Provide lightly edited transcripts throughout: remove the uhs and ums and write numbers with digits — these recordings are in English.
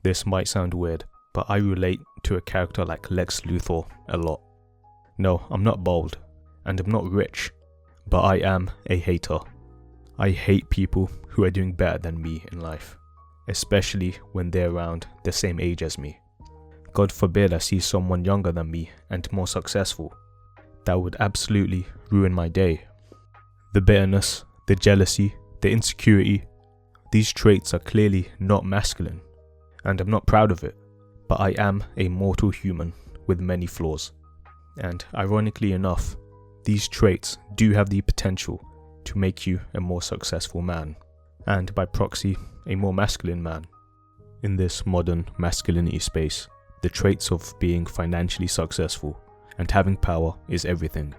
This might sound weird, but I relate to a character like Lex Luthor a lot. No, I'm not bold, and I'm not rich, but I am a hater. I hate people who are doing better than me in life, especially when they're around the same age as me. God forbid I see someone younger than me and more successful. That would absolutely ruin my day. The bitterness, the jealousy, the insecurity, these traits are clearly not masculine, and I'm not proud of it, but I am a mortal human with many flaws. And ironically enough, these traits do have the potential to make you a more successful man, and by proxy, a more masculine man. In this modern masculinity space, the traits of being financially successful and having power is everything.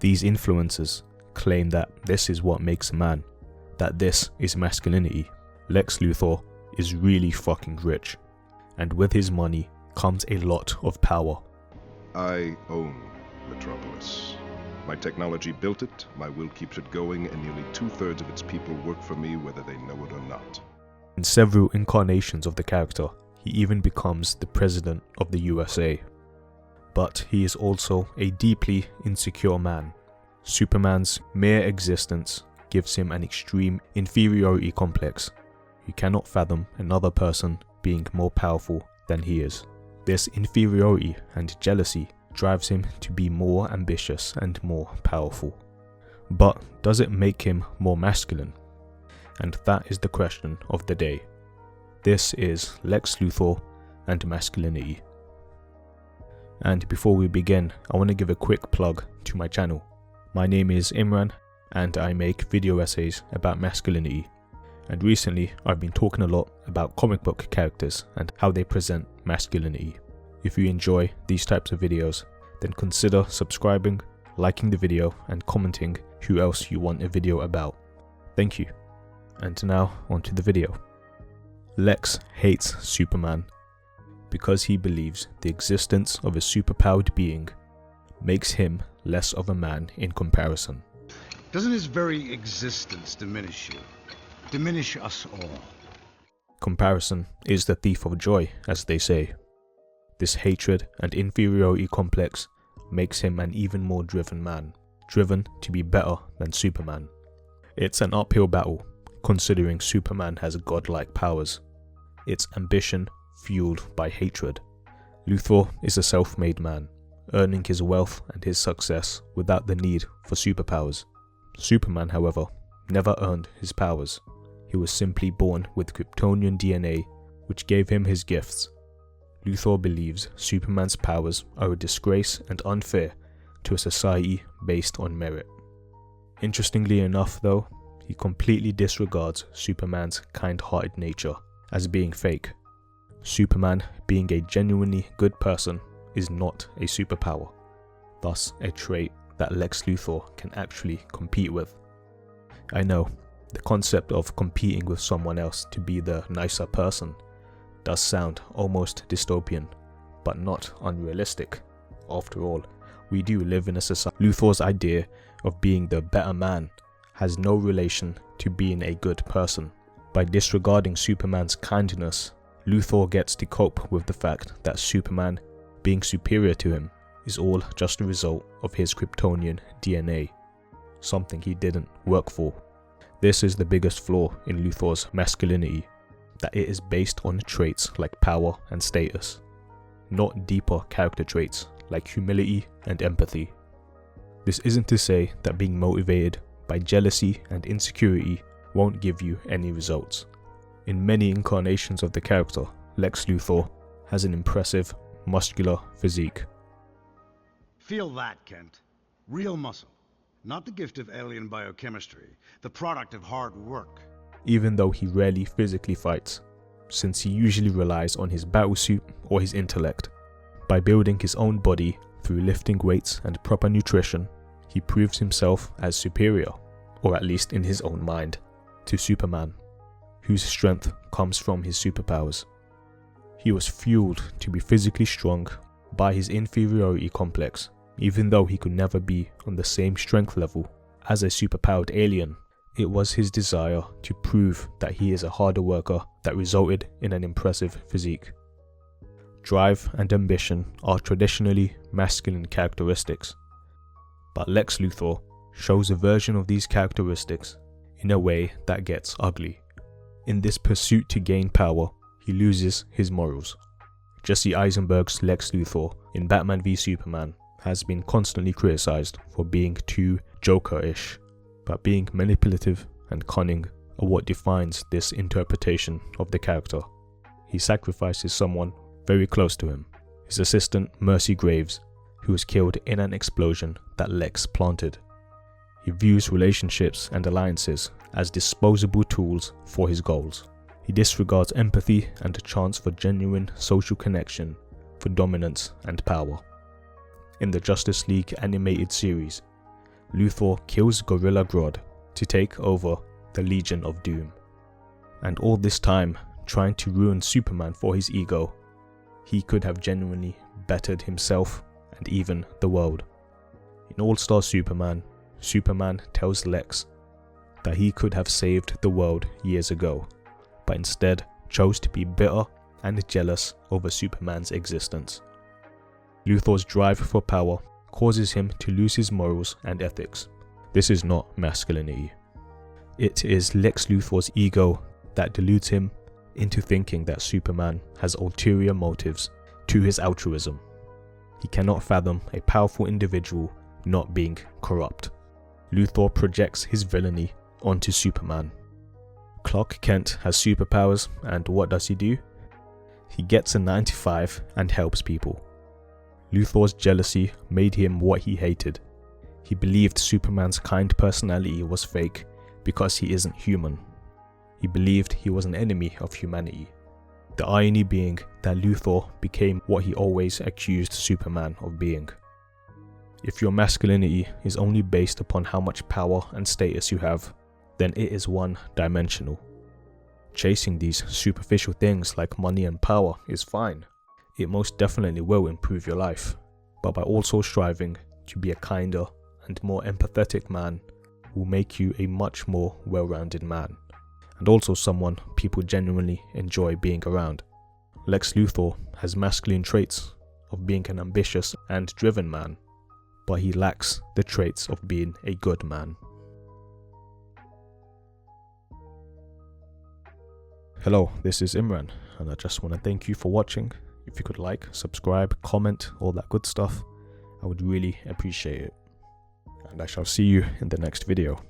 These influencers claim that this is what makes a man, that this is masculinity. Lex Luthor is really fucking rich, and with his money comes a lot of power. I own Metropolis. My technology built it, my will keeps it going, and nearly 2/3 of its people work for me whether they know it or not. In several incarnations of the character, he even becomes the president of the USA. But he is also a deeply insecure man. Superman's mere existence gives him an extreme inferiority complex. He cannot fathom another person being more powerful than he is. This inferiority and jealousy drives him to be more ambitious and more powerful. But does it make him more masculine? And that is the question of the day. This is Lex Luthor and Masculinity. And before we begin, I want to give a quick plug to my channel. My name is Imran, and I make video essays about masculinity. And recently, I've been talking a lot about comic book characters and how they present masculinity. If you enjoy these types of videos, then consider subscribing, liking the video, and commenting who else you want a video about. Thank you. And now, onto the video. Lex hates Superman because he believes the existence of a superpowered being makes him less of a man in comparison. Doesn't his very existence diminish you? Diminish us all? Comparison is the thief of joy, as they say. This hatred and inferiority complex makes him an even more driven man, driven to be better than Superman. It's an uphill battle, considering Superman has godlike powers. It's ambition fueled by hatred. Luthor is a self-made man, earning his wealth and his success without the need for superpowers. Superman, however, never earned his powers. He was simply born with Kryptonian DNA, which gave him his gifts. Luthor believes Superman's powers are a disgrace and unfair to a society based on merit. Interestingly enough though, he completely disregards Superman's kind-hearted nature as being fake. Superman being a genuinely good person is not a superpower, thus a trait that Lex Luthor can actually compete with. I know, the concept of competing with someone else to be the nicer person does sound almost dystopian, but not unrealistic. After all, we do live in a society. Luthor's idea of being the better man has no relation to being a good person. By disregarding Superman's kindness, Luthor gets to cope with the fact that Superman being superior to him is all just a result of his Kryptonian DNA, something he didn't work for. This is the biggest flaw in Luthor's masculinity, that it is based on traits like power and status, not deeper character traits like humility and empathy. This isn't to say that being motivated by jealousy and insecurity won't give you any results. In many incarnations of the character, Lex Luthor has an impressive, muscular physique. Feel that, Kent. Real muscle. Not the gift of alien biochemistry, the product of hard work. Even though he rarely physically fights, since he usually relies on his battlesuit or his intellect. By building his own body through lifting weights and proper nutrition, he proves himself as superior, or at least in his own mind, to Superman, whose strength comes from his superpowers. He was fueled to be physically strong by his inferiority complex, even though he could never be on the same strength level as a superpowered alien. It was his desire to prove that he is a harder worker that resulted in an impressive physique. Drive and ambition are traditionally masculine characteristics, but Lex Luthor shows a version of these characteristics in a way that gets ugly. In this pursuit to gain power, he loses his morals. Jesse Eisenberg's Lex Luthor in Batman v Superman has been constantly criticized for being too Joker-ish, but being manipulative and cunning are what defines this interpretation of the character. He sacrifices someone very close to him, his assistant Mercy Graves, who was killed in an explosion that Lex planted. He views relationships and alliances as disposable tools for his goals. He disregards empathy and a chance for genuine social connection for dominance and power. In the Justice League animated series, Luthor kills Gorilla Grodd to take over the Legion of Doom. And all this time, trying to ruin Superman for his ego, he could have genuinely bettered himself and even the world. In All-Star Superman, Superman tells Lex that he could have saved the world years ago, but instead chose to be bitter and jealous over Superman's existence. Luthor's drive for power causes him to lose his morals and ethics. This is not masculinity. It is Lex Luthor's ego that deludes him into thinking that Superman has ulterior motives to his altruism. He cannot fathom a powerful individual not being corrupt. Luthor projects his villainy onto Superman. Clark Kent has superpowers, and what does he do? He gets a 9 to 5 and helps people. Luthor's jealousy made him what he hated. He believed Superman's kind personality was fake because he isn't human. He believed he was an enemy of humanity. The irony being that Luthor became what he always accused Superman of being. If your masculinity is only based upon how much power and status you have, then it is one-dimensional. Chasing these superficial things like money and power is fine. It most definitely will improve your life, but by also striving to be a kinder and more empathetic man will make you a much more well-rounded man, and also someone people genuinely enjoy being around. Lex Luthor has masculine traits of being an ambitious and driven man, but he lacks the traits of being a good man. Hello, this is Imran, and I just want to thank you for watching. If you could like, subscribe, comment, all that good stuff, I would really appreciate it. And I shall see you in the next video.